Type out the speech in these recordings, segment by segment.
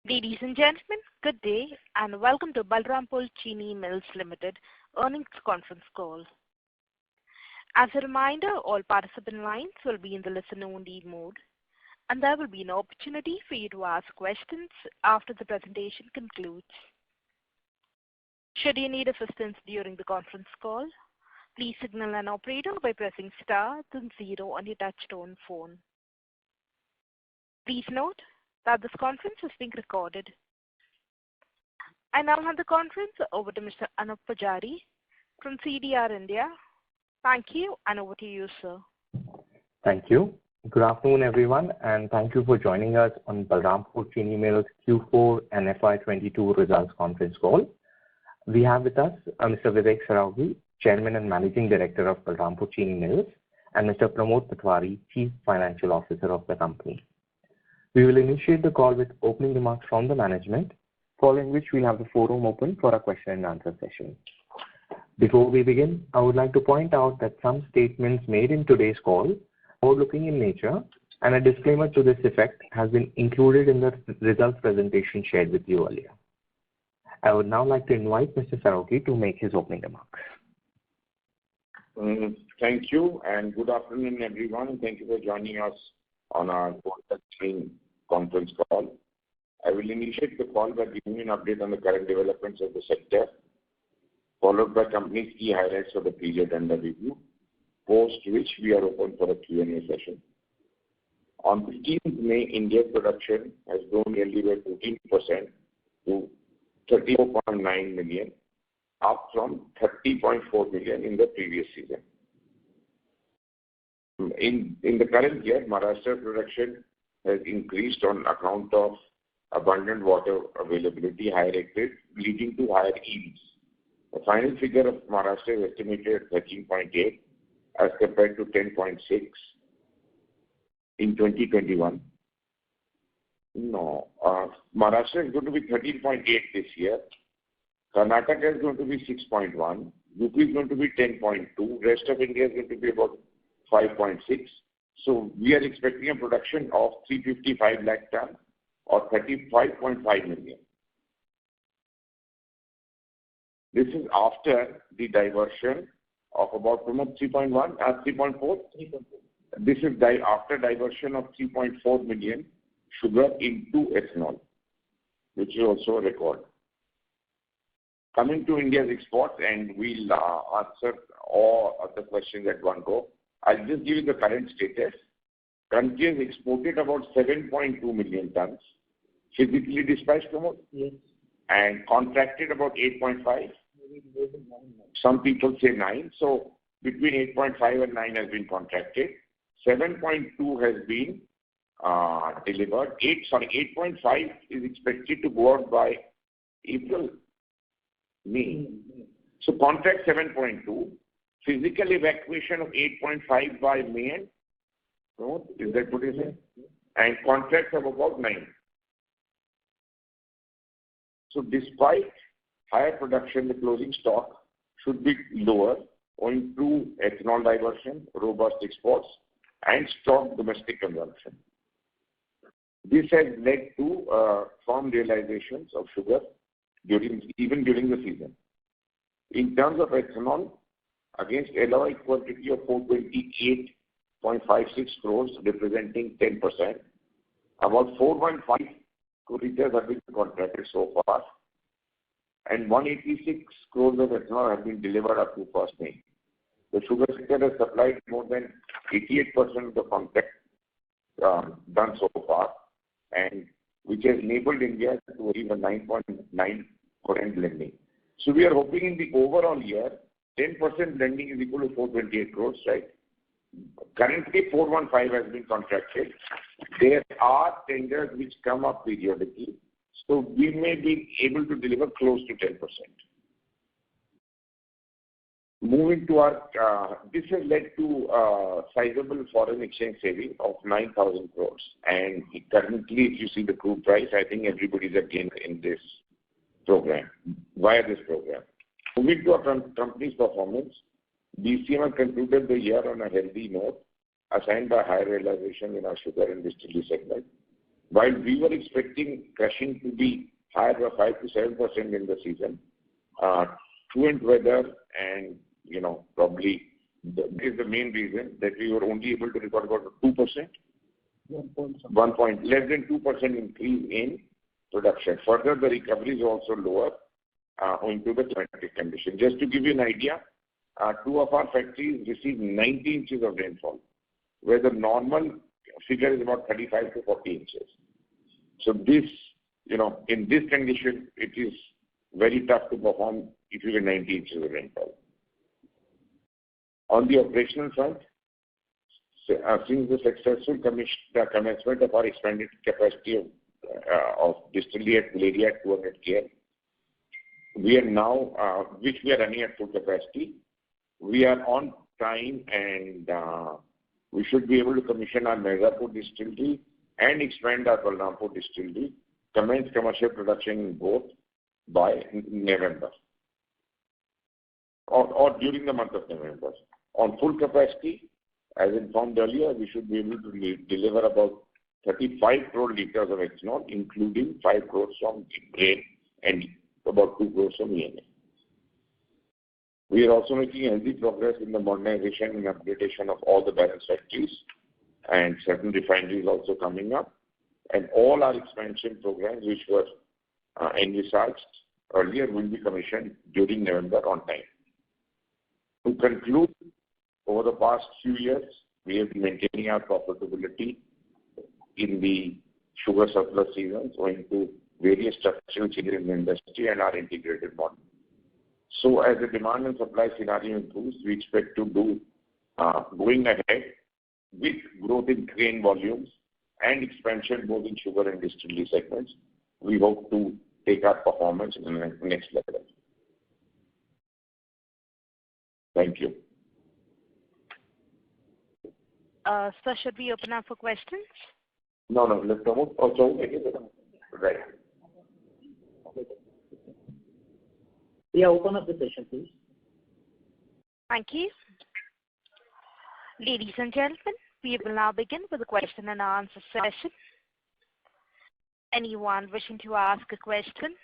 Ladies and gentlemen, good day and welcome to Balrampur Chini Mills Limited earnings conference call. As a reminder, all participant lines will be in the listen-only mode, and there will be an opportunity for you to ask questions after the presentation concludes. Should you need assistance during the conference call, please signal an operator by pressing star then 0 on your touchtone phone. Please note that this conference is being recorded. I now hand the conference over to Mr. Anup Pujari from CDR India. Thank you, and over to you, sir. Thank you. Good afternoon, everyone, and thank you for joining us on Balrampur Chini Mills Q4 and FY22 results conference call. We have with us Mr. Vivek Saraogi, Chairman and Managing Director of Balrampur Chini Mills, and Mr. Pramod Patwari, Chief Financial Officer of the company. We will initiate the call with opening remarks from the management, following which we'll have the forum open for a question and answer session. Before we begin, I would like to point out that some statements made in today's call are forward-looking in nature, and a disclaimer to this effect has been included in the results presentation shared with you earlier. I would now like to invite Mr. Saraogi to make his opening remarks. Thank you, and good afternoon, everyone. Thank you for joining us on our quarter 3 conference call. I will initiate the call by giving an update on the current developments of the sector, followed by company's key highlights for the period under review, post which we are open for a Q&A session. On 15th May, India's production has grown nearly by 14% to 34.9 million, up from 30.4 million in the previous season. In the current year, Maharashtra production has increased on account of abundant water availability, higher acreage, leading to higher yields. The final figure of Maharashtra is estimated at 13.8 as compared to 10.6 in 2021. Maharashtra is going to be 13.8 this year. Karnataka is going to be 6.1. UP is going to be 10.2. Rest of India is going to be about 5.6. So we are expecting a production of 355 lakh ton or 35.5 million. This is after the diversion of about 3.1 3.4. 3.4. This is after diversion of 3.4 million sugar into ethanol, which is also a record. Coming to India's exports, and we'll answer all of the questions at one go. I'll just give you the current status. Country has exported about 7.2 million tons, physically dispatched, Pramod? Yes. And contracted about 8.5. Some people say 9. So between 8.5 and 9 has been contracted. 7.2 has been delivered. 8.5 is expected to go out by April, May. So contract 7.2. Physical evacuation of 8.5 by May. No, is that what you say? And contracts of about 9. So despite higher production, the closing stock should be lower owing to ethanol diversion, robust exports, and strong domestic consumption. This has led to firm realizations of sugar even during the season. In terms of ethanol, against LOI quantity of 428.56 crores, representing 10%, about 415 liters have been contracted so far, and 186 crores of ethanol have been delivered up to 1st May. The sugar sector has supplied more than 88% of the contract done so far, and which has enabled India to achieve a 9.9% blending. So we are hoping in the overall year, 10% blending is equal to 428 crores, right? Currently, 415 has been contracted. There are tenders which come up periodically, so we may be able to deliver close to 10%. Moving to our, this has led to sizable foreign exchange saving of 9,000 crores. And currently, if you see the crude price, I think everybody's again in this program, via this program. Moving to our company's performance, BCM concluded the year on a healthy note, assigned by higher realization in our sugar and distillery segment. While we were expecting crushing to be higher by 5 to 7% in the season, truant weather and, probably this is the main reason that we were only able to record about 2%, less than 2% increase in production. Further, the recovery is also lower owing to the climatic condition. Just to give you an idea, 2 of our factories received 90 inches of rainfall, where the normal figure is about 35 to 40 inches. So this, in this condition, it is very tough to perform if you get 90 inches of rainfall. On the operational front, since the successful commencement of our expanded capacity of distillery at Valeria at 200 KL, we are now, which we are running at full capacity, we are on time and we should be able to commission our Balrampur distillery and expand our Balrampur distillery, commence commercial production in both by November or during the month of November. On full capacity, as informed earlier, we should be able to deliver about 35 crore liters of ethanol, including 5 crores from grain and about 2 crores from ENA. We are also making healthy progress in the modernization and upgradation of all the balance factories and certain refineries also coming up. And all our expansion programs, which were envisaged earlier, will be commissioned during November on time. To conclude, over the past few years, we have been maintaining our profitability in the sugar surplus seasons owing to various structural changes in the industry and our integrated model. So as the demand and supply scenario improves, we expect to do going ahead with growth in grain volumes and expansion both in sugar and distillery segments. We hope to take our performance to the next level. Thank you. Sir, should we open up for questions? No, let's promote. Right. Yeah, open up the session, please. Thank you. Ladies and gentlemen, we will now begin with the question and answer session. Anyone wishing to ask a question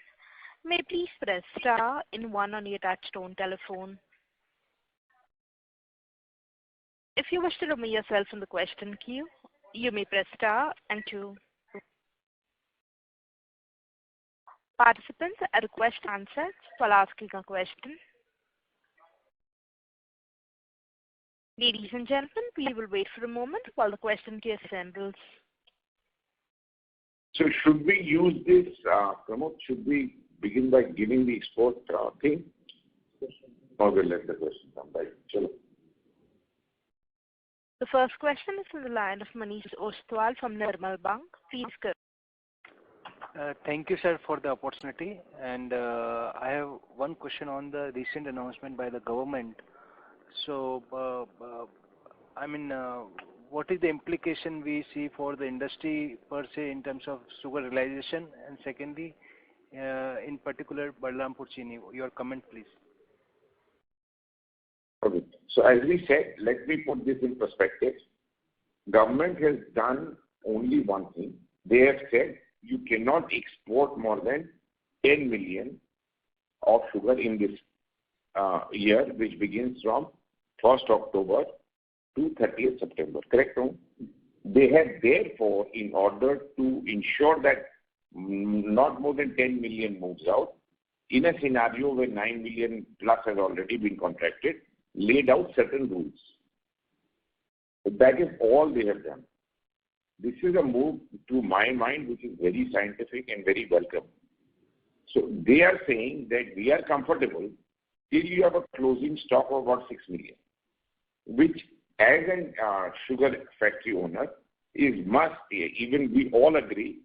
may please press star and 1 on your touchtone telephone. If you wish to remove yourself from the question queue, you may press star and 2. Participants are requested to answer while asking a question. Ladies and gentlemen, we will wait for a moment while the question queue assembles. So should we use this, Pramod, should we begin by giving the export thing? Or we'll let the question come by. Chalo. The first question is from the line of Manish Ostwal from Nirmal Bang. Please go. Thank you, sir, for the opportunity. And I have one question on the recent announcement by the government. So, what is the implication we see for the industry per se in terms of sugar realization? And secondly, in particular, Balrampur Chini, your comment, please. Okay. So as we said, let me put this in perspective. Government has done only one thing. They have said you cannot export more than 10 million of sugar in this year, which begins from 1st October to 30th September. Correct? No? They have therefore, in order to ensure that not more than 10 million moves out, in a scenario where 9 million plus has already been contracted, laid out certain rules. That is all they have done. This is a move, to my mind, which is very scientific and very welcome. So they are saying that we are comfortable till you have a closing stock of about 6 million, which as a sugar factory owner is must, even we all agree,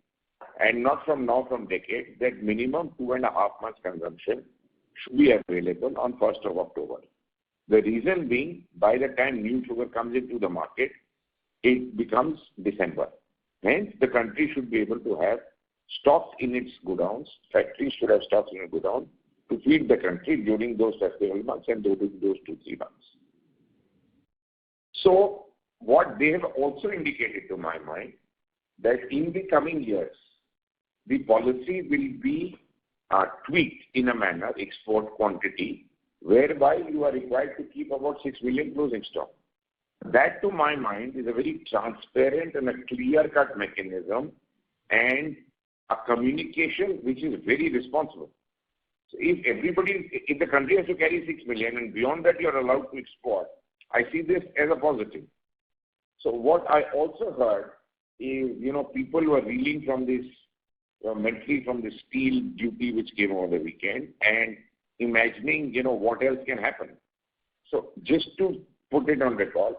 and not from now, from decades, that minimum 2.5 months consumption should be available on 1st of October. The reason being, by the time new sugar comes into the market, it becomes December. Hence, the country should be able to have stocks in its godowns. Factories should have stocks in its godown to feed the country during those festival months and those 2-3 months. So, what they have also indicated to my mind, that in the coming years, the policy will be tweaked in a manner, export quantity, whereby you are required to keep about 6 million closing stock. That, to my mind, is a very transparent and a clear-cut mechanism and a communication which is very responsible. So if the country has to carry 6 million and beyond that you are allowed to export, I see this as a positive. So what I also heard is, people were reeling from this, mentally from the steel duty which came over the weekend and imagining, what else can happen. So just to put it on record,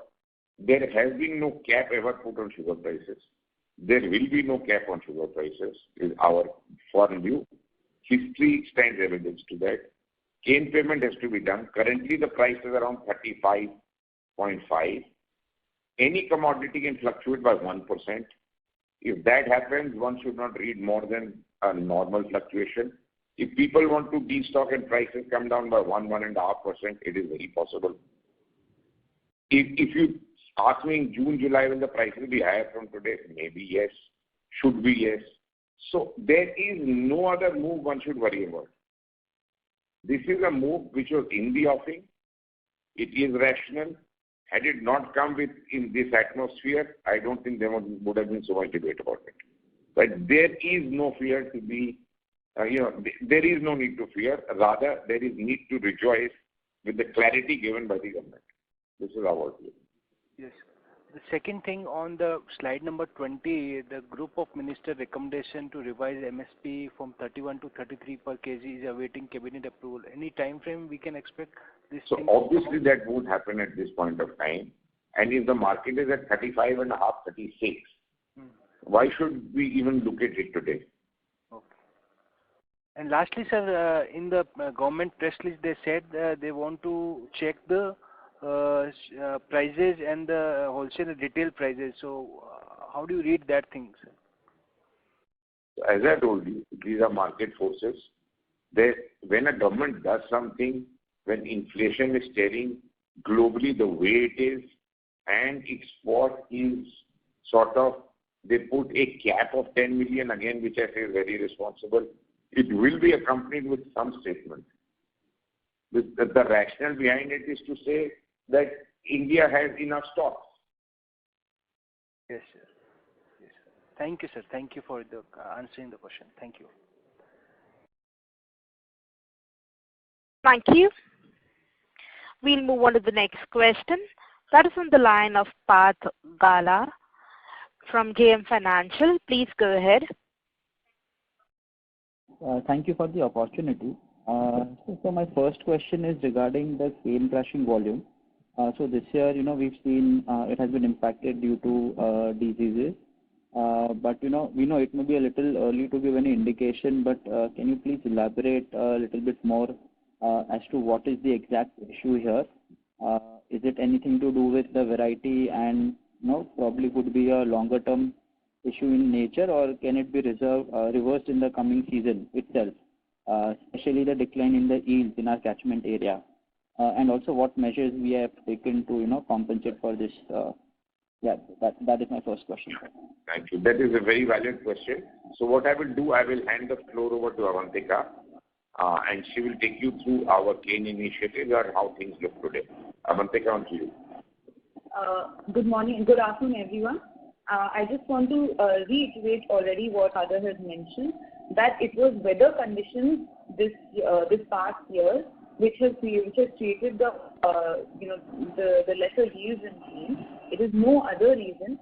there has been no cap ever put on sugar prices. There will be no cap on sugar prices, is our firm view. History stands evidence to that. Cane payment has to be done. Currently, the price is around 35.5. Any commodity can fluctuate by 1%. If that happens, one should not read more than a normal fluctuation. If people want to destock and prices come down by 1.5%, it is very possible. If you ask me in June, July, when the price will be higher from today, maybe yes, should be yes. So there is no other move one should worry about. This is a move which was in the offing. It is rational. Had it not come in this atmosphere, I don't think there would have been so much debate about it. But there is no fear to be, there is no need to fear. Rather, there is need to rejoice with the clarity given by the government. This is our view. Yes. The second thing on the slide number 20, the group of minister recommendation to revise MSP from 31 to 33 per kg is awaiting cabinet approval. Any time frame we can expect this? So obviously that won't happen at this point of time. And if the market is at 35.5, 36, why should we even look at it today? Okay. And lastly, sir, in the government press release, they said they want to check the prices and the wholesale and retail prices. So how do you read that thing, sir? As I told you, these are market forces. When a government does something, when inflation is staring globally the way it is, and export is sort of, they put a cap of 10 million, again, which I say is very responsible, it will be accompanied with some statement. The rationale behind it is to say that India has enough stocks. Yes, sir. Yes, sir. Thank you, sir. Thank you for the answering the question. Thank you. Thank you. We'll move on to the next question. That is on the line of Parth Gala from JM Financial. Please go ahead. Thank you for the opportunity. So my first question is regarding the cane crushing volume. So this year, we've seen it has been impacted due to diseases. But, we know it may be a little early to give any indication, but can you please elaborate a little bit more as to what is the exact issue here? Is it anything to do with the variety and, probably could be a longer term issue in nature, or can it be reversed in the coming season itself, especially the decline in the yields in our catchment area? And also what measures we have taken to, compensate for this? That is my first question. Thank you. That is a very valid question. So what I will do, I will hand the floor over to Avantika, and she will take you through our cane initiative and how things look today. Avantika, on to you. Good morning, good afternoon, everyone. I just want to reiterate already what Adar has mentioned, that it was weather conditions this past year which has created the lesser yields in cane. It is no other reason.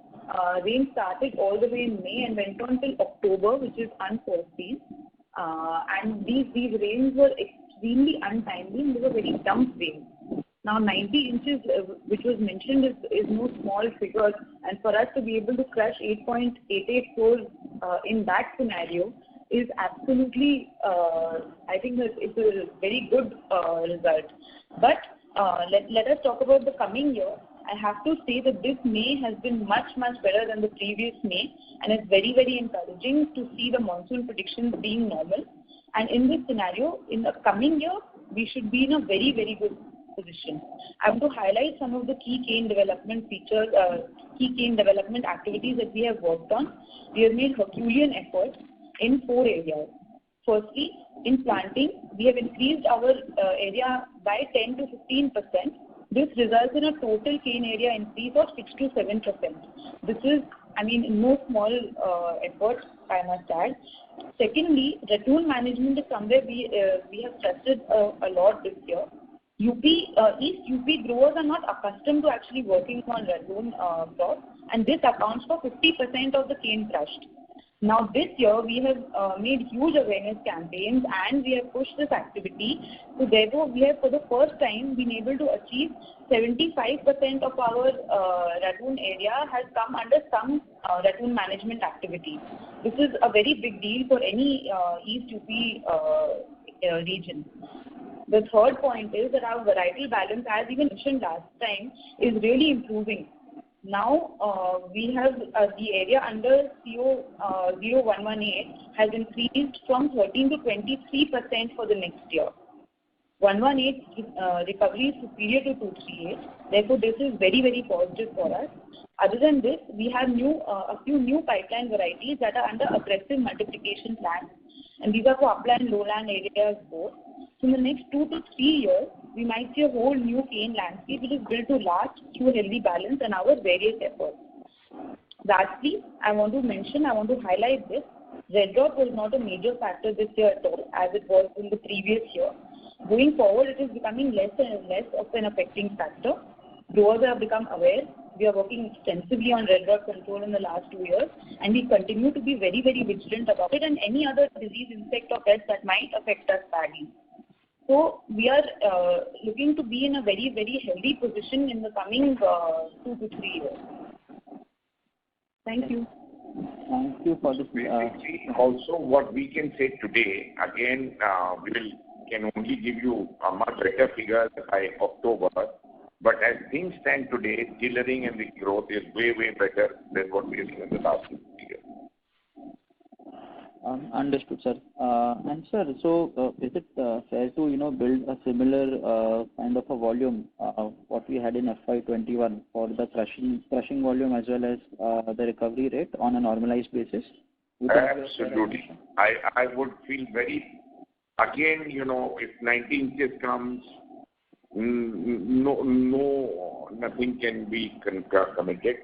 Rain started all the way in May and went on till October, which is unforeseen. And these rains were extremely untimely and they were very dump rains. Now 90 inches, which was mentioned, is no small figure, and for us to be able to crush 8.88 crores in that scenario is absolutely, I think it's a very good result. But let us talk about the coming year. I have to say that this May has been much better than the previous May, and it's very, very encouraging to see the monsoon predictions being normal. And in this scenario, in the coming year, we should be in a very, very good position. I want to highlight some of the key cane development features, key cane development activities that we have worked on. We have made Herculean efforts in 4 areas. Firstly, in planting, we have increased our area by 10 to 15%. This results in a total cane area increase of 6 to 7%. This is, no small effort, I must add. Secondly, ratoon management is somewhere we have trusted a lot this year. East UP growers are not accustomed to actually working on ratoon crops, and this accounts for 50% of the cane crushed. Now this year we have made huge awareness campaigns and we have pushed this activity. So therefore we have for the first time been able to achieve 75% of our ratoon area has come under some ratoon management activity. This is a very big deal for any East UP region. The third point is that our varietal balance, as even mentioned last time, is really improving. Now we have the area under CO 0118 has increased from 13 to 23% for the next year. 118 recovery is superior to 238. Therefore, this is very, very positive for us. Other than this, we have a few new pipeline varieties that are under aggressive multiplication plans, and these are for upland and lowland areas both. So in the next 2 to 3 years, we might see a whole new cane landscape which is built to last through healthy balance and our various efforts. Lastly, I want to highlight this. Red rot was not a major factor this year at all, as it was in the previous year. Going forward, it is becoming less and less of an affecting factor. Growers have become aware. We are working extensively on red rot control in the last 2 years, and we continue to be very, very vigilant about it and any other disease, insect or pest that might affect us badly. So we are looking to be in a very, very healthy position in the coming 2 to 3 years. Thank you. Thank you for this. Also, what we can say today, again, we can only give you a much better figure by October. But as things stand today, tillering and the growth is way, way better than what we have seen in the last 2 years. Understood, sir. And sir, so is it fair to build a similar kind of a volume what we had in FY21 for the crushing volume as well as the recovery rate on a normalized basis? Absolutely. I would feel very, again, if 19 inches comes, nothing can be committed.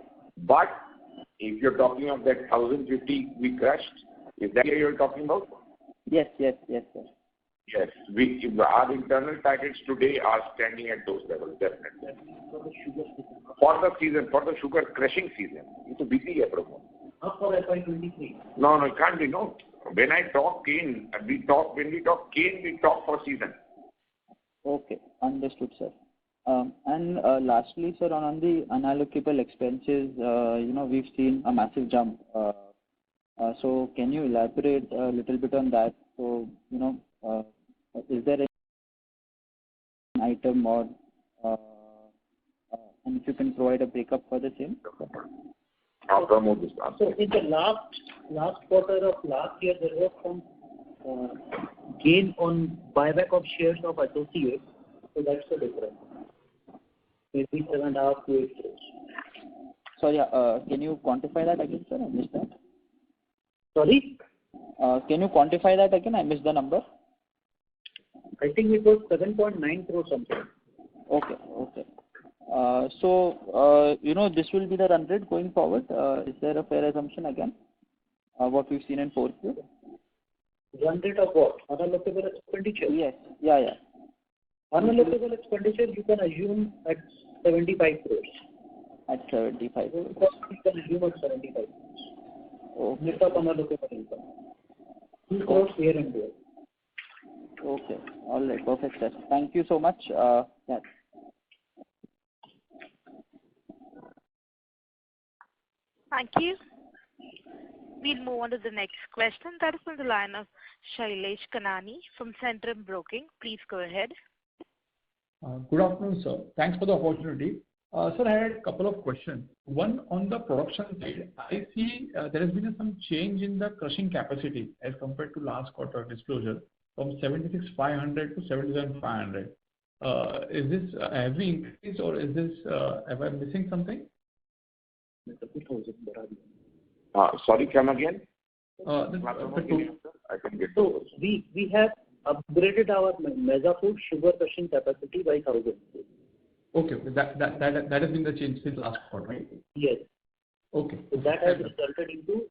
But if you're talking of that 1,050 we crushed, is that what you're talking about? Yes, sir. Yes. Our internal targets today are standing at those levels, definitely. For the season, for the sugar crushing season. It's a busy program. Not for FY23. No, it can't be, no. When I talk cane, when we talk cane, we talk for season. Okay, understood, sir. And lastly, sir, on the unallocable expenses, we've seen a massive jump. So can you elaborate a little bit on that? So, is there any item or and if you can provide a breakup for the same? I'll promote this answer. So in the last quarter of last year, there was some gain on buyback of shares of associates. So that's the difference. Maybe 7.5 to 8 crores. Sorry, can you quantify that again, sir? I missed that. Sorry? Can you quantify that again? I missed the number. I think it was 7.9 crores something. Okay. So, this will be the run rate going forward. Is there a fair assumption again? What we've seen in 4Q? Run rate of what? Unallocable expenditure? Yes. Yeah. Unallocable expenditure you can assume at 75 crores. At 75 crores. You can assume at 75 crores. Okay. Net of unallocable income. 2 crores here and there. Okay. All right. Perfect, sir. Thank you so much. Yeah. Thank you. We'll move on to the next question. That is on the line of Shailesh Kanani from Centrum Broking. Please go ahead. Good afternoon, sir. Thanks for the opportunity. Sir, I had a couple of questions. One, on the production side, I see there has been some change in the crushing capacity as compared to last quarter disclosure from 76,500 to 77,500. Is this have we increased or is this am I missing something? Sorry, come again? I can get So we have upgraded our Mezapur sugar crushing capacity by 1,000. Okay. That has been the change since last quarter, right? Yes. Okay. So that has resulted into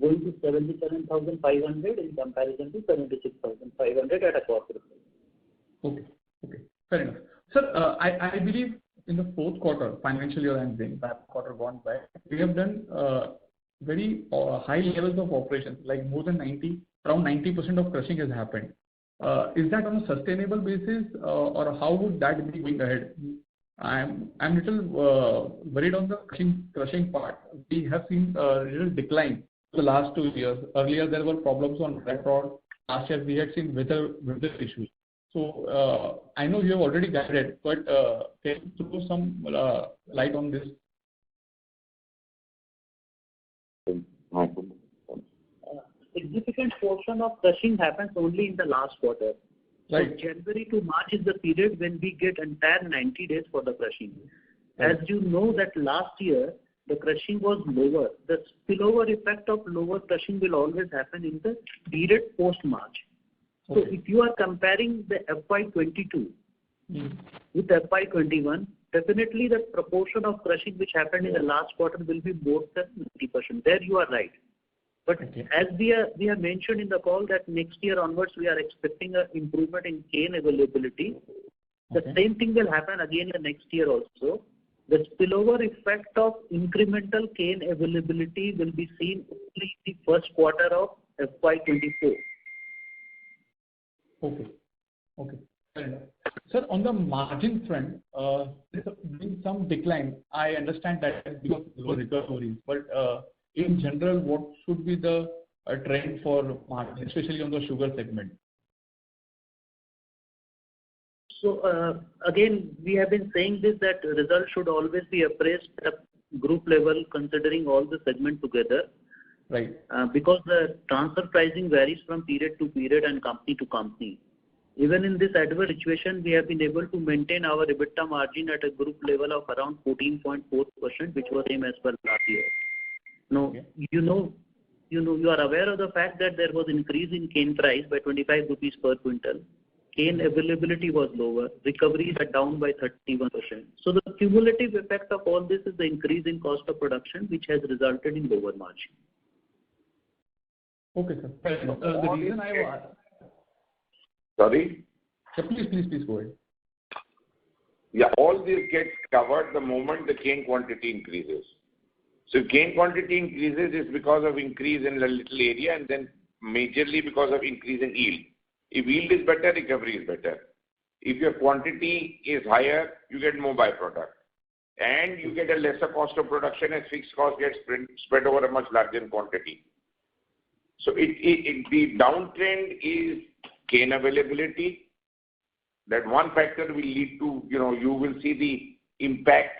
going to 77,500 in comparison to 76,500 at a corporate level. Okay. Fair enough. Sir, I believe in the fourth quarter, financial year I'm saying, that quarter gone by, we have done very high levels of operations, like more than around 90% of crushing has happened. Is that on a sustainable basis, or how would that be going ahead? I'm little worried on the crushing part. We have seen a little decline the last 2 years. Earlier there were problems on red rod. Last year we had seen weather issues. So I know you have already guided, but can you throw some light on this? Significant portion of crushing happens only in the last quarter. Right. So January to March is the period when we get entire 90 days for the crushing. As you know that last year the crushing was lower. The spillover effect of lower crushing will always happen in the period post-March. So if you are comparing the FY22 with FY21, definitely the proportion of crushing which happened in the last quarter will be more than 90%. There you are right. But as we have mentioned in the call that next year onwards we are expecting an improvement in cane availability. The same thing will happen again in the next year also. The spillover effect of incremental cane availability will be seen only in the first quarter of FY24. Okay. Fair enough. Sir, on the margin front, there's been some decline. I understand that because of low recoveries, but in general, what should be the trend for margin, especially on the sugar segment? So again, we have been saying this, that results should always be appraised at a group level considering all the segment together. Right. Because the transfer pricing varies from period to period and company to company. Even in this adverse situation, we have been able to maintain our EBITDA margin at a group level of around 14.4%, which was same as per last year. Now, you are aware of the fact that there was increase in cane price by 25 rupees per quintal. Cane availability was lower. Recoveries are down by 31%. So the cumulative effect of all this is the increase in cost of production, which has resulted in lower margin. Okay, sir. The reason I was... Sorry? Sir, please go ahead. Yeah, all this gets covered the moment the cane quantity increases. So if cane quantity increases, it's because of increase in a little area and then majorly because of increase in yield. If yield is better, recovery is better. If your quantity is higher, you get more byproduct. And you get a lesser cost of production as fixed cost gets spread over a much larger quantity. So the downtrend is cane availability. That one factor will lead to, you will see the impact.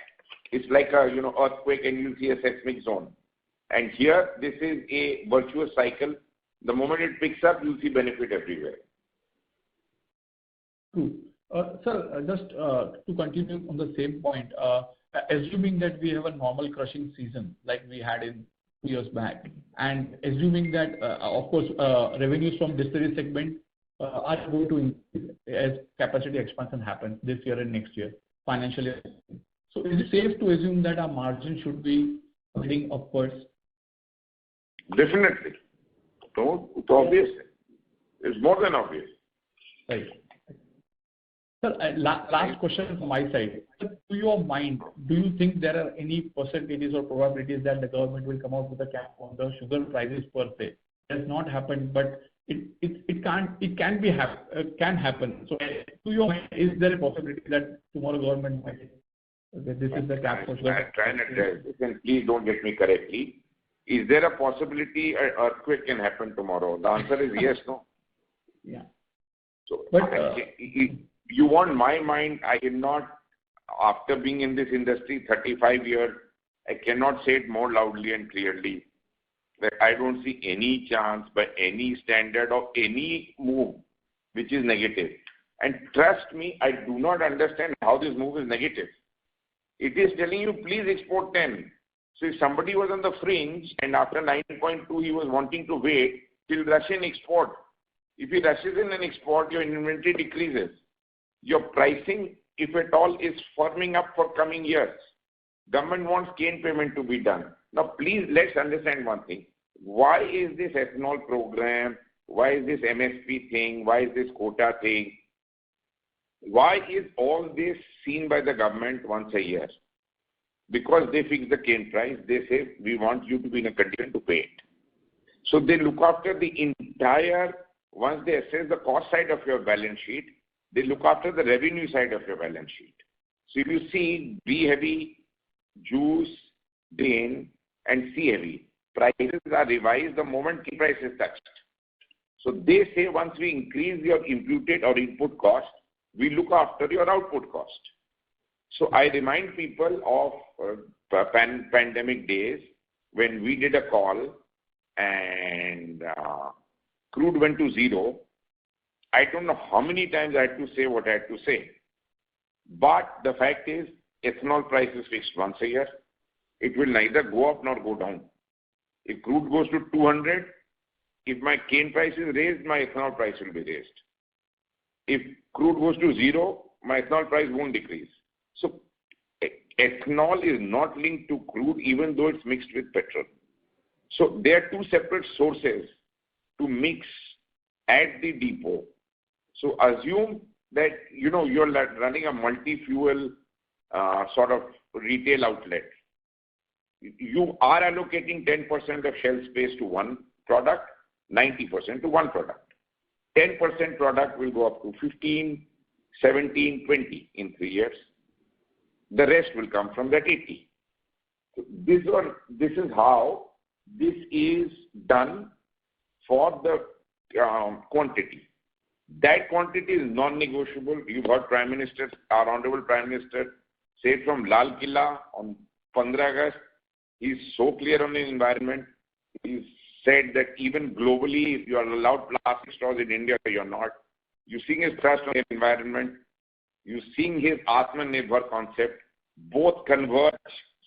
It's like a, earthquake and you'll see a seismic zone. And here, this is a virtuous cycle. The moment it picks up, you'll see benefit everywhere. True. Sir, just to continue on the same point, assuming that we have a normal crushing season like we had in 2 years back, and assuming that, of course, revenues from distillery segment are going to increase as capacity expansion happens this year and next year, financially. So is it safe to assume that our margin should be heading upwards? Definitely. No, it's obvious. It's more than obvious. Right. Sir, last question from my side. To your mind, do you think there are any percentages or probabilities that the government will come out with a cap on the sugar prices per se? It has not happened, but it can happen. So to your mind, is there a possibility that tomorrow government might say that this is the cap for sugar? I'm trying to tell you, and please don't get me correctly. Is there a possibility an earthquake can happen tomorrow? The answer is yes, no. Yeah. So, but you want my mind, I cannot, after being in this industry 35 years, I cannot say it more loudly and clearly that I don't see any chance by any standard of any move which is negative. And trust me, I do not understand how this move is negative. It is telling you, please export 10. So if somebody was on the fringe and after 9.2 he was wanting to wait till Russian export. If he rushes in and export, your inventory decreases. Your pricing, if at all, is firming up for coming years. Government wants cane payment to be done. Now please let's understand one thing. Why is this ethanol program? Why is this MSP thing? Why is this quota thing? Why is all this seen by the government once a year? Because they fix the cane price, they say, we want you to be in a condition to pay it. So they look after the entire, once they assess the cost side of your balance sheet, they look after the revenue side of your balance sheet. So if you see B heavy, juice, grain, and C heavy, prices are revised the moment cane price is touched. So they say once we increase your imputed or input cost, we look after your output cost. So I remind people of pandemic days when we did a call and crude went to zero. I don't know how many times I had to say what I had to say. But the fact is, ethanol price is fixed once a year. It will neither go up nor go down. If crude goes to 200, if my cane price is raised, my ethanol price will be raised. If crude goes to zero, my ethanol price won't decrease. So ethanol is not linked to crude even though it's mixed with petrol. So there are two separate sources to mix at the depot. So assume that you're running a multi-fuel sort of retail outlet. You are allocating 10% of shelf space to one product, 90% to one product. 10% product will go up to 15, 17, 20 in 3 years. The rest will come from that 80. So this is how this is done for the quantity. That quantity is non-negotiable. You've heard Prime Minister, our Honorable Prime Minister, say from Lal Killa on 15 August, he's so clear on the environment. He's said that even globally, if you are allowed plastic straws in India, you're not. You're seeing his trust on the environment. You're seeing his Atmanirbhar concept. Both converge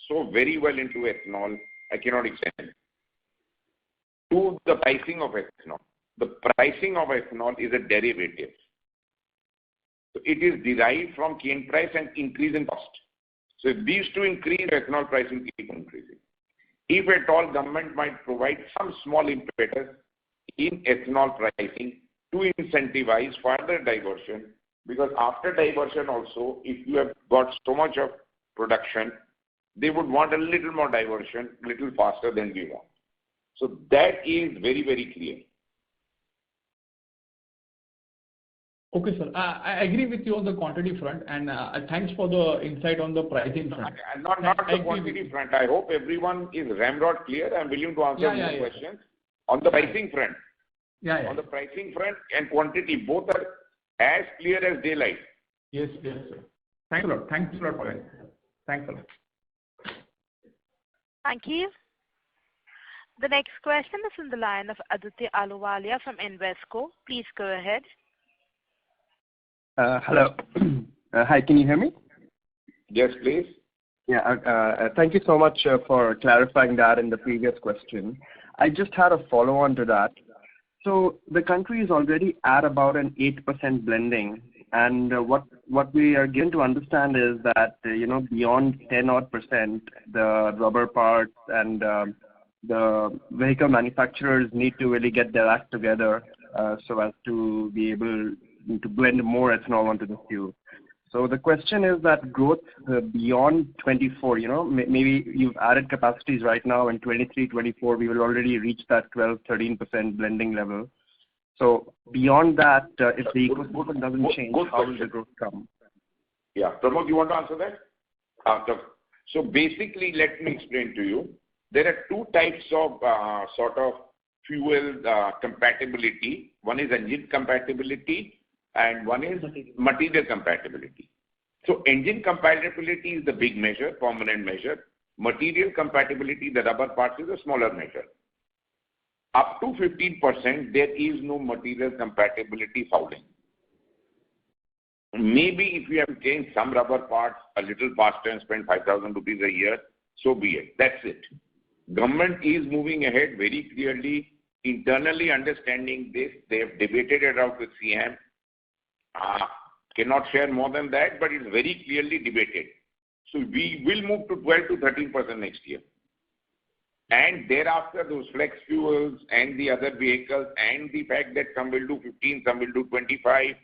so very well into ethanol, I cannot explain. To the pricing of ethanol. The pricing of ethanol is a derivative. So it is derived from cane price and increase in cost. So if these two increase, ethanol pricing keep increasing. If at all, government might provide some small impetus in ethanol pricing to incentivize further diversion, because after diversion also, if you have got so much of production, they would want a little more diversion, little faster than we want. So that is very, very clear. Okay, sir. I agree with you on the quantity front, and thanks for the insight on the pricing front. Not the quantity front. I hope everyone is ramrod clear. I'm willing to answer more questions. On the pricing front. On the pricing front and quantity, both are as clear as daylight. Yes, sir. Thanks a lot. Thanks a lot for that. Thanks a lot. Thank you. The next question is in the line of Aditya Aluwalia from Invesco. Please go ahead. Hello. Hi, can you hear me? Yes, please. Yeah, thank you so much for clarifying that in the previous question. I just had a follow-on to that. So the country is already at about an 8% blending, and what we are given to understand is that beyond 10% the rubber parts and the vehicle manufacturers need to really get their act together so as to be able to blend more ethanol onto the fuel. So the question is that growth beyond 24, maybe you've added capacities right now in 23, 24, we will already reach that 12, 13% blending level. So beyond that, if the ecosystem doesn't change, how will the growth come? Yeah, Pramod, you want to answer that? So basically, let me explain to you. There are two types of sort of fuel compatibility. One is engine compatibility and one is material compatibility. So engine compatibility is the big measure, permanent measure. Material compatibility, the rubber parts, is a smaller measure. Up to 15%, there is no material compatibility fouling. Maybe if you have to change some rubber parts a little faster and spend 5,000 rupees a year, so be it. That's it. Government is moving ahead very clearly, internally understanding this. They have debated it out with CM. Cannot share more than that, but it's very clearly debated. So we will move to 12 to 13% next year. And thereafter, those flex fuels and the other vehicles and the fact that some will do 15, some will do 25,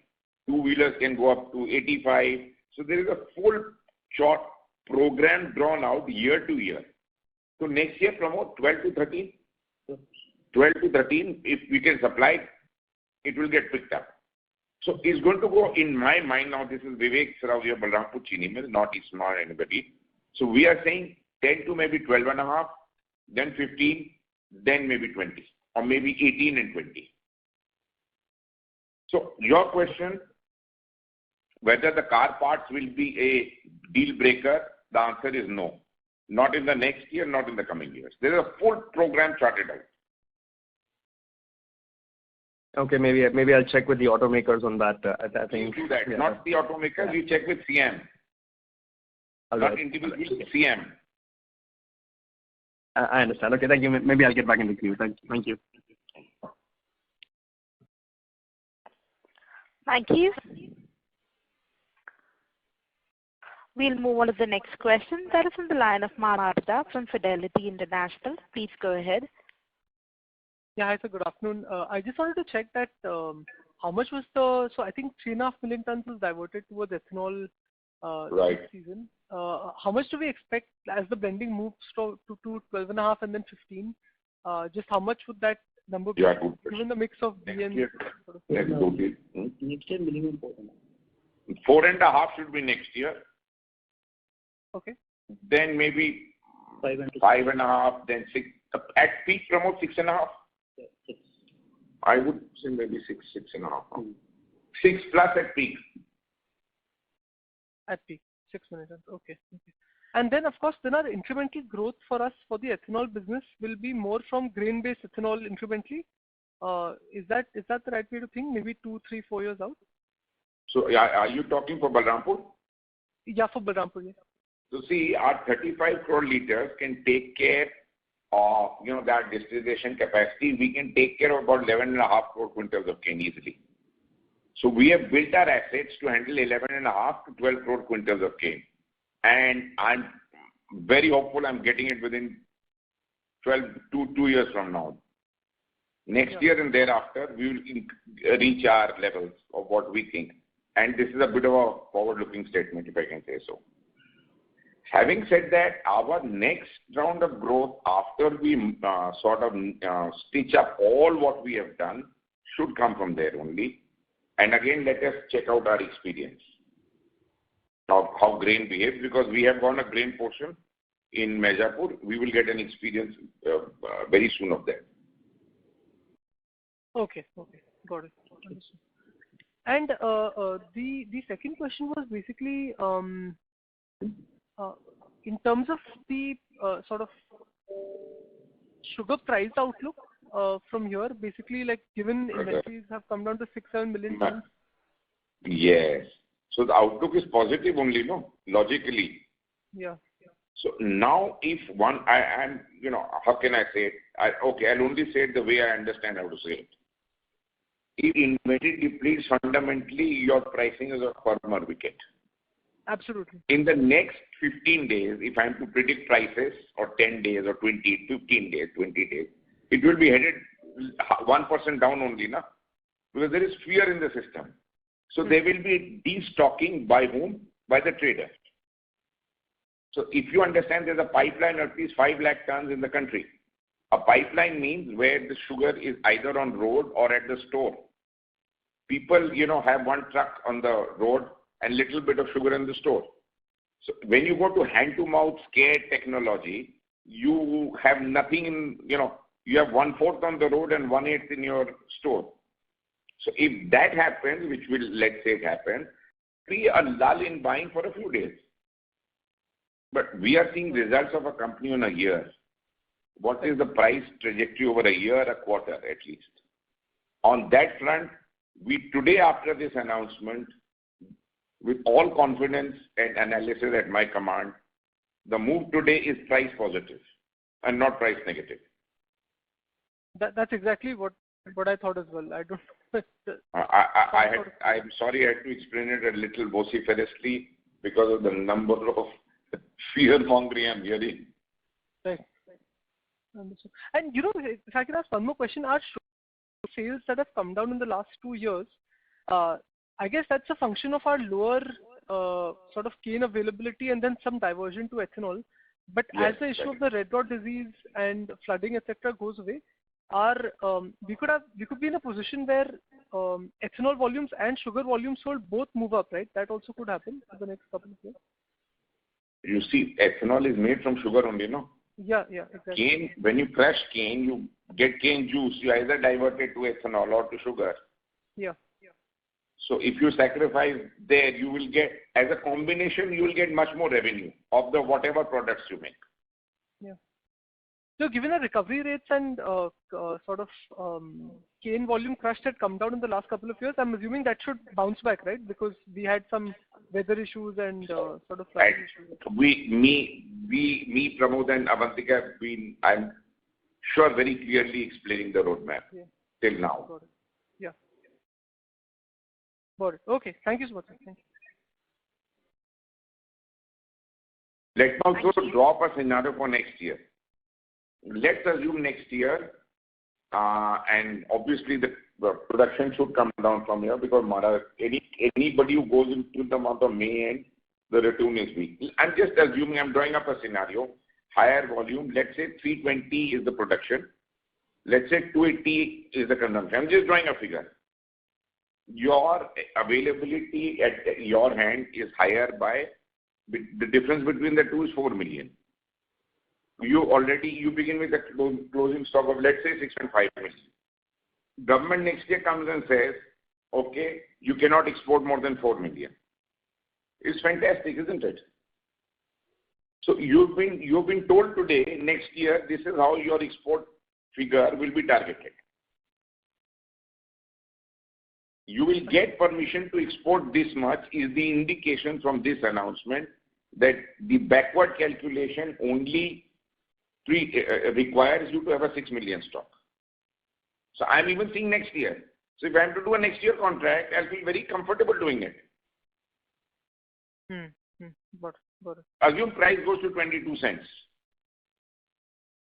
two-wheelers can go up to 85. So there is a full short program drawn out year to year. So next year, promote 12 to 13. 12 to 13, if we can supply, it will get picked up. So it's going to go, in my mind now, this is Vivek Saravia, Balrampur Chini Mill, not Eastman or anybody. So we are saying 10 to maybe 12 and a half, then 15, then maybe 20, or maybe 18 and 20. So your question, whether the car parts will be a deal breaker, the answer is no. Not in the next year, not in the coming years. There is a full program charted out. Okay, maybe I'll check with the automakers on that. I think you do that, yeah. Not the automakers. You check with CM. Not individual, CM. I understand. Okay, thank you. Maybe I'll get back in the queue. Thank you. Thank you. We'll move on to the next question. That is on the line of Martha from Fidelity International. Please go ahead. Yeah, hi, sir. Good afternoon. I just wanted to check that how much was so I think 3.5 million tons was diverted towards ethanol Right. this season. How much do we expect as the blending moves to 12.5 and then 15? Just how much would that number be? Yeah, Given the mix of B and Next year minimum 4.5 should be next year. Okay. Then maybe 5.5, then 6. At peak, promote 6.5. Yeah, 6. I would say maybe 6.5. 6 plus at peak. At peak, 6 million tons. Okay. And then, of course, then our incremental growth for us for the ethanol business will be more from grain-based ethanol incrementally. Is that the right way to think? Maybe 2, 3, 4 years out? So, are you talking for Balrampur? Yeah, for Balrampur, yeah. So, see, our 35 crore liters can take care of, that distillation capacity. We can take care of about 11.5 crore quintals of cane easily. So, we have built our assets to handle 11.5 to 12 crore quintals of cane. And I'm very hopeful I'm getting it within 2 years from now. Next year and thereafter, we will reach our levels of what we think. And this is a bit of a forward-looking statement, if I can say so. Having said that, our next round of growth, after we stitch up all what we have done, should come from there only. And again, let us check out our experience of how grain behaves, because we have gone a grain portion in Mirzapur. We will get an experience very soon of that. Okay, got it. Understood. And the second question was basically in terms of the sort of sugar price outlook from here, basically, like given inventories have come down to 6-7 million tons. Yes. So the outlook is positive only, no? Logically. Yeah. So now if one, I'm, how can I say it? I'll only say it the way I understand how to say it. If inventory depletes, fundamentally, your pricing is a firmer wicket. Absolutely. In the next 15 days, if I'm to predict prices, or 10 days, or 20, 15 days, 20 days, it will be headed 1% down only, na? Because there is fear in the system. So there will be destocking by whom? By the trader. So if you understand there's a pipeline of at least 5 lakh tons in the country. A pipeline means where the sugar is either on road or at the store. People, have one truck on the road and little bit of sugar in the store. So when you go to hand-to-mouth scare technology, you have nothing in, you have 1/4 on the road and 1/8 in your store. So if that happens, which will, let's say it happens, be a lull in buying for a few days. But we are seeing results of a company on a year. What is the price trajectory over a year, a quarter at least? On that front, we today after this announcement, with all confidence and analysis at my command, the move today is price positive and not price negative. That's exactly what I thought as well. I don't know. I'm sorry I had to explain it a little vociferously because of the number of fear-mongering I'm hearing. Right. Understood. And if I can ask one more question, our sales that have come down in the last 2 years, I guess that's a function of our lower sort of cane availability and then some diversion to ethanol. But Yes, as the issue of the red rot disease and flooding, etc., goes away, we could be in a position where ethanol volumes and sugar volumes sold both move up, right? That also could happen in the next couple of years. You see, ethanol is made from sugar only, no? Yeah, exactly. Cane, when you crush cane, you get cane juice. You either divert it to ethanol or to sugar. Yeah. So if you sacrifice there, you will get, as a combination, you will get much more revenue of the whatever products you make. Yeah. So given the recovery rates and sort of cane volume crushed had come down in the last couple of years, I'm assuming that should bounce back, right? Because we had some weather issues and sort of flooding issues. Me, Pramod and Avantika, I'm sure very clearly explaining the roadmap till now. Got it. Yeah. Got it. Okay. Thank you so much. Thank you. Let's also drop a scenario for next year. Let's assume next year, and obviously the production should come down from here because anybody who goes into the month of May end, the return is weak. I'm just assuming, I'm drawing up a scenario, higher volume, let's say 320 is the production, let's say 280 is the consumption. I'm just drawing a figure. Your availability at your hand is higher by, the difference between the two is 4 million. You begin with a closing stock of, let's say, 6.5 million. Government next year comes and says, okay, you cannot export more than 4 million. It's fantastic, isn't it? So you've been told today, next year, this is how your export figure will be targeted. You will get permission to export this much is the indication from this announcement that the backward calculation only requires you to have a 6 million stock. So I'm even seeing next year. So if I have to do a next year contract, I'll feel very comfortable doing it. Got it. Assume price goes to 22 cents.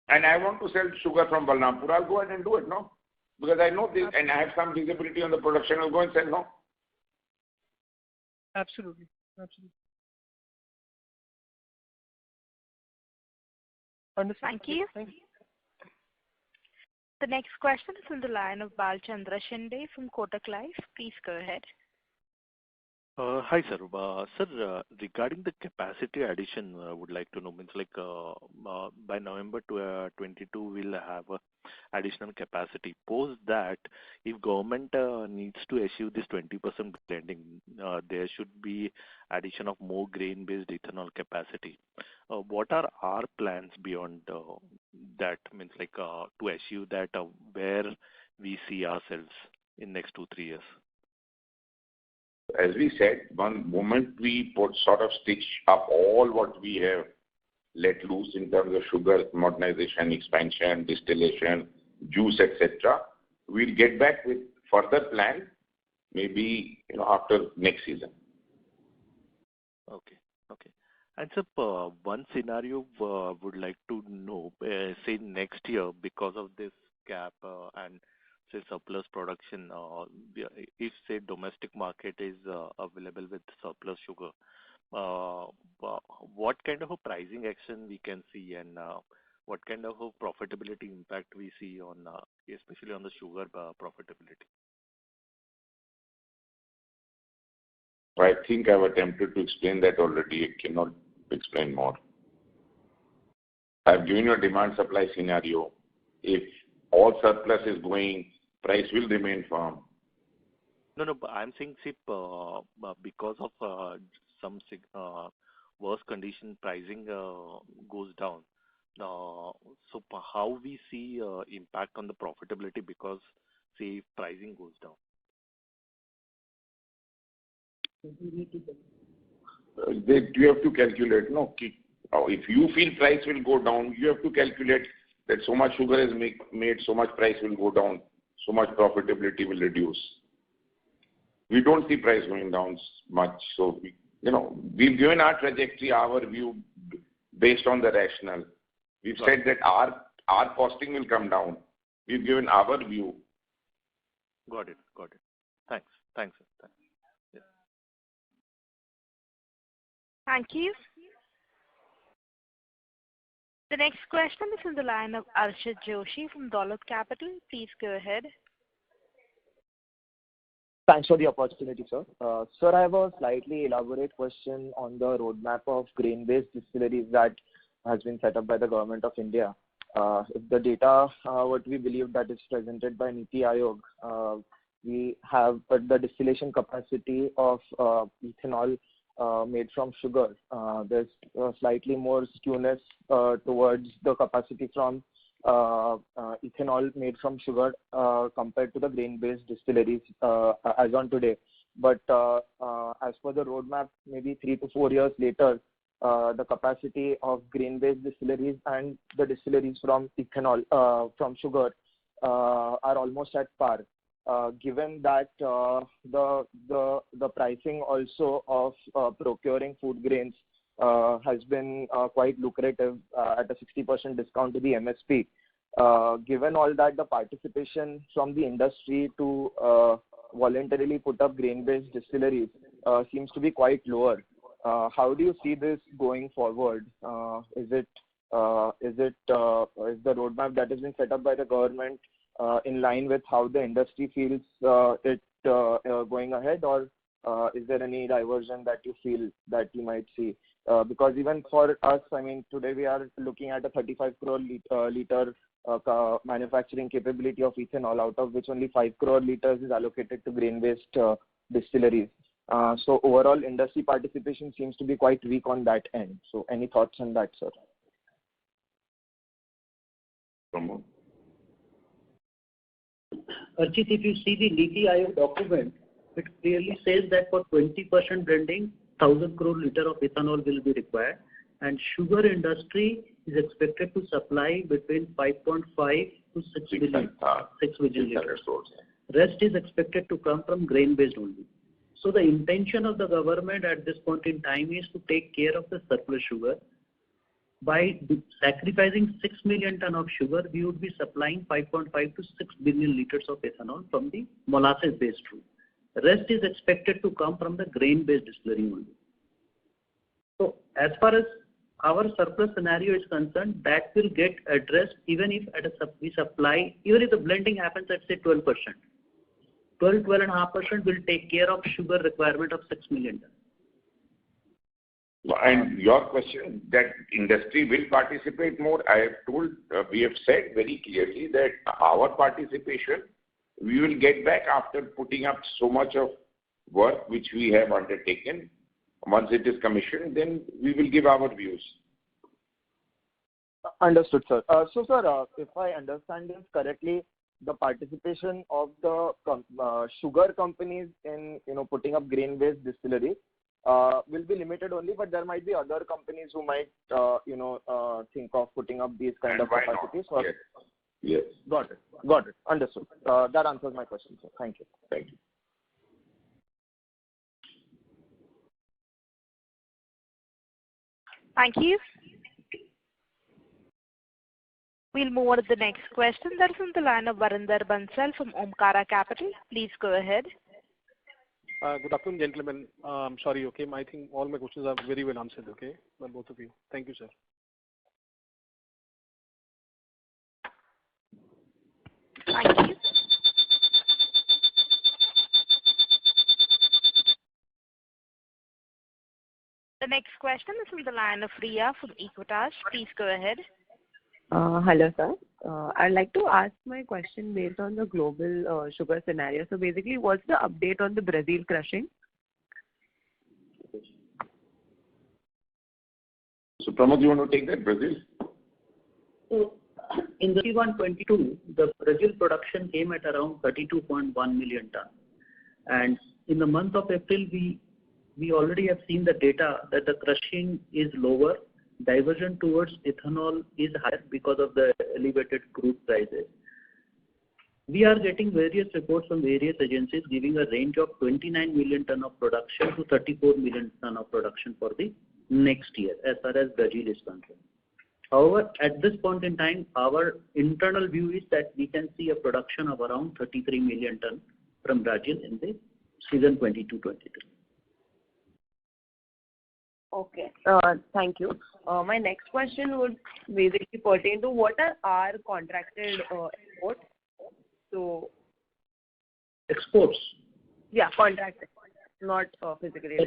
And I want to sell sugar from Balrampur. I'll go ahead and do it, no? Because I know this and I have some visibility on the production. I'll go and sell, no? Absolutely. Understood. Thank you. The next question is on the line of Balchandra Shinde from Kotak Life. Please go ahead. Hi, sir. Sir, regarding the capacity addition, I would like to know, by November 22, we'll have additional capacity. Post that, if government needs to achieve this 20% blending, there should be addition of more grain-based ethanol capacity. What are our plans beyond that? To achieve that, where we see ourselves in next 2-3 years? As we said, one moment we sort of stitch up all what we have let loose in terms of sugar modernization, expansion, distillation, juice, etc. We'll get back with further plan maybe after next season. Okay. And sir, one scenario would like to know, say next year, because of this gap and say surplus production, if say domestic market is available with surplus sugar, what kind of a pricing action we can see and what kind of a profitability impact we see on, especially on the sugar profitability? I think I've attempted to explain that already. I cannot explain more. I've given you a demand-supply scenario. If all surplus is going, price will remain firm. No, but I'm saying, because of some worse condition, pricing goes down. So how we see impact on the profitability because, say, pricing goes down? You have to calculate, no? If you feel price will go down, you have to calculate that so much sugar is made, so much price will go down, so much profitability will reduce. We don't see price going down much. So, we've given our trajectory, our view based on the rationale. We've said that our costing will come down. We've given our view. Got it. Thanks. Sir. Thanks. Yeah. Thank you. The next question is on the line of Arshit Joshi from Dolat Capital. Please go ahead. Thanks for the opportunity, sir. Sir, I have a slightly elaborate question on the roadmap of grain-based distilleries that has been set up by the Government of India. If the data, what we believe that is presented by Niti Aayog, we have the distillation capacity of ethanol made from sugar. There's slightly more skewness towards the capacity from ethanol made from sugar compared to the grain-based distilleries as on today. But as per the roadmap, maybe 3 to 4 years later, the capacity of grain-based distilleries and the distilleries from ethanol from sugar are almost at par. Given that the pricing also of procuring food grains has been quite lucrative at a 60% discount to the MSP. Given all that, the participation from the industry to voluntarily put up grain-based distilleries seems to be quite lower. How do you see this going forward? Is the roadmap that has been set up by the government in line with how the industry feels it going ahead, or is there any diversion that you feel that you might see? Because even for us, I mean, today we are looking at a 35 crore liter manufacturing capability of ethanol, out of which only 5 crore liters is allocated to grain-based distilleries. So overall industry participation seems to be quite weak on that end. So any thoughts on that, sir? Archit, if you see the Niti Aayog document, it clearly says that for 20% blending, 1,000 crore liter of ethanol will be required, and sugar industry is expected to supply between 5.5 to 6 billion liters. Rest is expected to come from grain-based only. So the intention of the government at this point in time is to take care of the surplus sugar. By sacrificing 6 million ton of sugar, we would be supplying 5.5 to 6 billion liters of ethanol from the molasses-based route. Rest is expected to come from the grain-based distillery only. So as far as our surplus scenario is concerned, that will get addressed even if we supply, even if the blending happens at say 12%. 12.5% will take care of sugar requirement of 6 million tons. And your question that industry will participate more, I have told, we have said very clearly that our participation, we will get back after putting up so much of work which we have undertaken. Once it is commissioned, then we will give our views. Understood, sir. So, sir, if I understand this correctly, the participation of the sugar companies in putting up grain-based distilleries will be limited only, but there might be other companies who might think of putting up these kind of capacities. Yes. Got it. Understood. That answers my question, sir. Thank you. Thank you. Thank you. We'll move on to the next question. That is on the line of Varinder Bansal from Omkara Capital. Please go ahead. Good afternoon, gentlemen. I'm sorry, okay. I think all my questions are very well answered, okay, by both of you. Thank you, sir. Thank you. The next question is on the line of Riya from Equitas. Please go ahead. Hello, sir. I'd like to ask my question based on the global sugar scenario. So basically, what's the update on the Brazil crushing? So Pramod, you want to take that, Brazil? So in the FY22, the Brazil production came at around 32.1 million ton. And in the month of April, we we already have seen the data that the crushing is lower, diversion towards ethanol is higher because of the elevated crude prices. We are getting various reports from various agencies giving a range of 29 million ton of production to 34 million ton of production for the next year as far as Brazil is concerned. However, at this point in time, our internal view is that we can see a production of around 33 million ton from Brazil in the season 22-23. Okay. Thank you. My next question would basically pertain to what are our contracted exports? So exports? Yeah, contracted, not physically.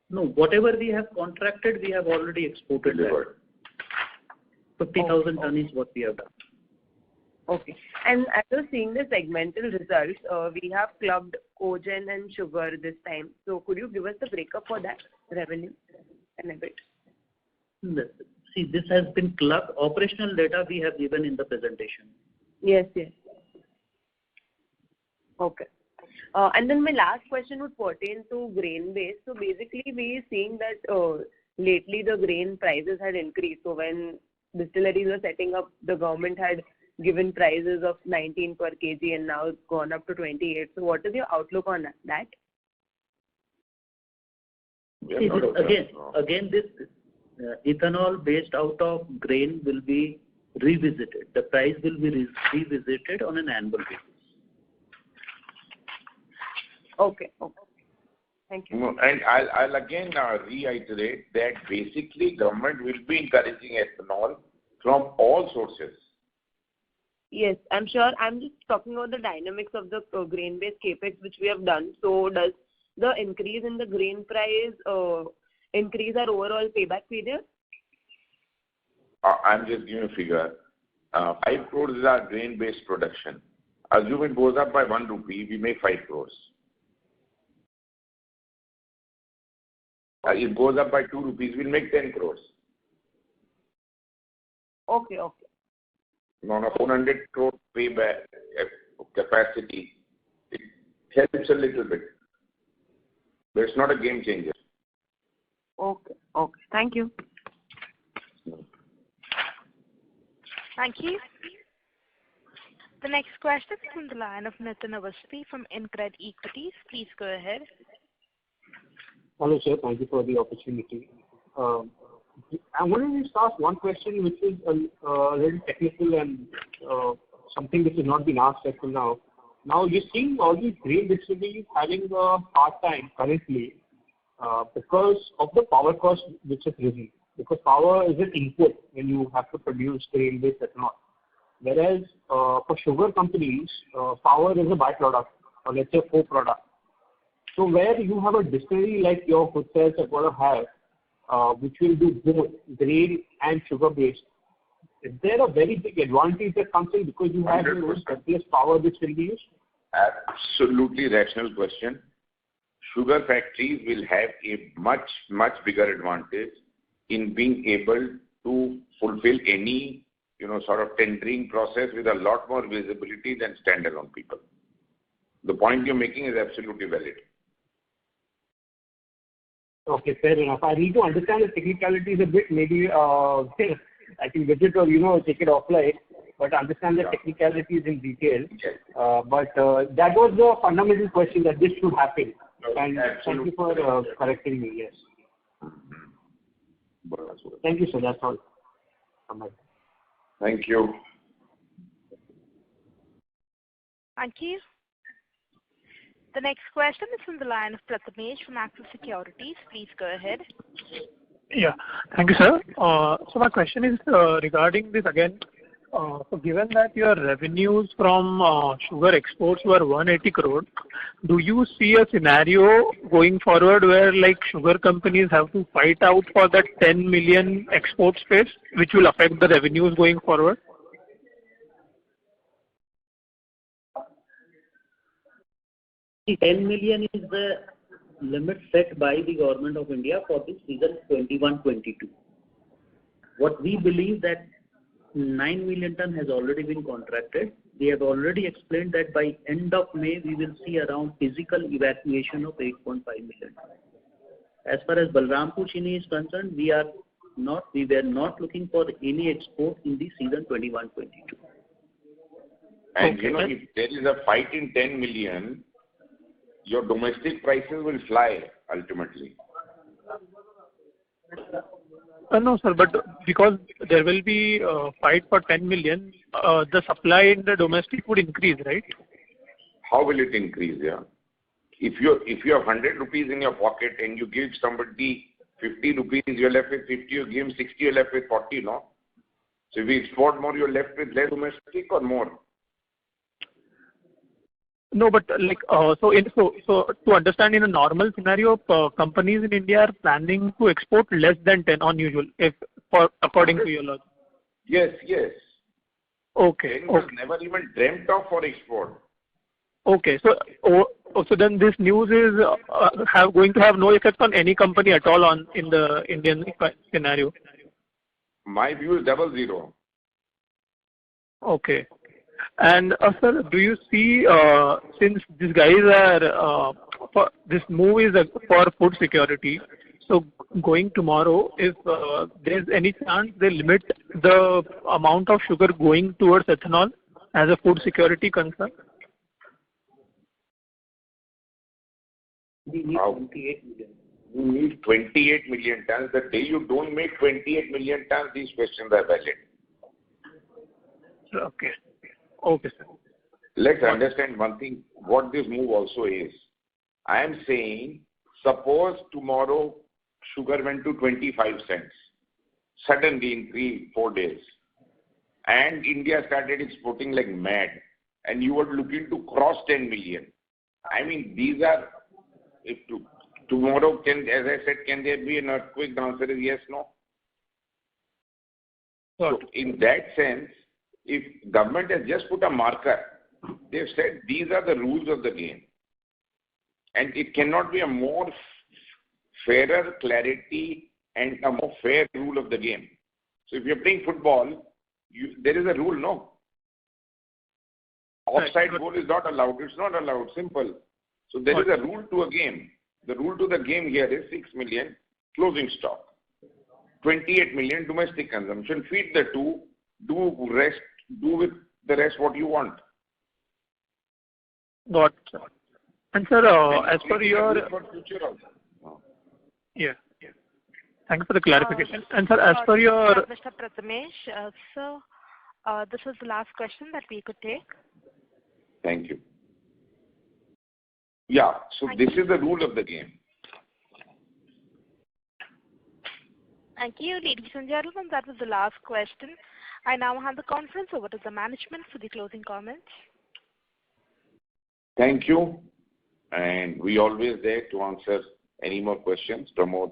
No, whatever we have contracted, we have already exported. 50,000 ton is what we have done. Okay. And after seeing the segmental results, we have clubbed cogen and sugar this time. So could you give us the breakup for that revenue and a bit? See, this has been clubbed. Operational data we have given in the presentation. Yes, yes. Okay. And then my last question would pertain to grain base. So basically, we are seeing that lately the grain prices had increased. So when distilleries were setting up, the government had given prices of 19 per kg and now it's gone up to 28. So what is your outlook on that? See, again, this ethanol based out of grain will be revisited. The price will be revisited on an annual basis. Okay. Okay. Thank you. And I'll again reiterate that basically government will be encouraging ethanol from all sources. Yes, I'm sure. I'm just talking about the dynamics of the grain-based capex which we have done. So does the increase in the grain price increase our overall payback period? I'm just giving a figure. 5 crores is our grain-based production. Assume it goes up by 1 rupee, we make 5 crores. It goes up by 2 rupees, we'll make 10 crores. Okay, okay. On a 400 crore payback capacity, it helps a little bit. But it's not a game changer. Okay, okay. Thank you. Thank you. The next question is from the line of Nitin Awasthi from InCred Equities. Please go ahead. Hello, sir. Thank you for the opportunity. I wanted to just ask one question which is a little technical and something which has not been asked up to now. Now, you're seeing all these grain distilleries having a hard time currently because of the power cost which has risen. Because power is an input when you have to produce grain-based ethanol. Whereas for sugar companies, power is a byproduct or let's say a co-product. So where you have a distillery like your food cells are going to have, which will do both grain and sugar-based, is there a very big advantage that comes in because you have your surplus power which will be used? Absolutely rational question. Sugar factories will have a much, much bigger advantage in being able to fulfill any, sort of tendering process with a lot more visibility than standalone people. The point you're making is absolutely valid. Okay, fair enough. I need to understand the technicalities a bit. Maybe I can visit or, take it offline, but understand the technicalities in detail. Yes. But that was the fundamental question that this should happen. And thank you for correcting me, yes. Thank you, sir. That's all. Thank you. Thank you. The next question is from the line of Prathamesh from Axis Securities. Please go ahead. Yeah. Thank you, sir. So my question is regarding this again. So given that your revenues from sugar exports were 180 crore, do you see a scenario going forward where sugar companies have to fight out for that 10 million export space, which will affect the revenues going forward? See, 10 million is the limit set by the government of India for the season 21-22. What we believe that 9 million ton has already been contracted. We have already explained that by end of May, we will see around physical evacuation of 8.5 million ton. As far as Balrampur Chini is concerned, we were not looking for any export in the season 21-22. And if there is a fight in 10 million, your domestic prices will fly ultimately. No, sir, but because there will be a fight for 10 million, the supply in the domestic would increase, right? How will it increase? Yeah. If you have 100 rupees in your pocket and you give somebody 50 rupees, you're left with 50. You give him 60, you're left with 40. No. So if we export more, you're left with less domestic or more. No, but so to understand, in a normal scenario, companies in India are planning to export less than 10 on usual, according to your logic. Yes. Okay. It was never even dreamt of for export. Okay, so then this news is going to have no effect on any company at all in the Indian scenario. My view is 00. Okay. And sir, do you see, since these guys are, this move is for food security, so going tomorrow, if there's any chance they limit the amount of sugar going towards ethanol as a food security concern? We need 28 million. You need 28 million tons. The day you don't make 28 million tons, these questions are valid. Okay, sir. Let's understand one thing, what this move also is. I am saying, suppose tomorrow sugar went to 25 cents, suddenly in 3-4 days, and India started exporting like mad, and you were looking to cross 10 million. I mean, these are, if tomorrow, as I said, can there be an earthquake? The answer is yes, no. So in that sense, if government has just put a marker, they've said these are the rules of the game. And it cannot be a more fairer clarity and a more fair rule of the game. So if you're playing football, there is a rule, no? Offside goal is not allowed. It's not allowed. Simple. So there is a rule to a game. The rule to the game here is 6 million closing stock, 28 million domestic consumption. Feed the two, do with the rest what you want. Got it. And sir, as per your... Yeah. Thank you for the clarification. And sir, as per your... Mr. Prathamesh, sir, this is the last question that we could take. Thank you. Yeah, so this is the rule of the game. Thank you, ladies and gentlemen. That was the last question. I now hand the conference over to the management for the closing comments. Thank you. And we always there to answer any more questions, Pramod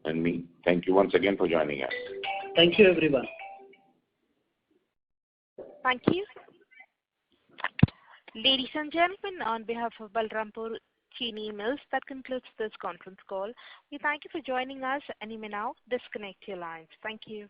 and me. Thank you once again for joining us. Thank you, everyone. Thank you. Ladies and gentlemen, on behalf of Balrampur Chini Mills, that concludes this conference call. We thank you for joining us, and you may now disconnect your lines. Thank you.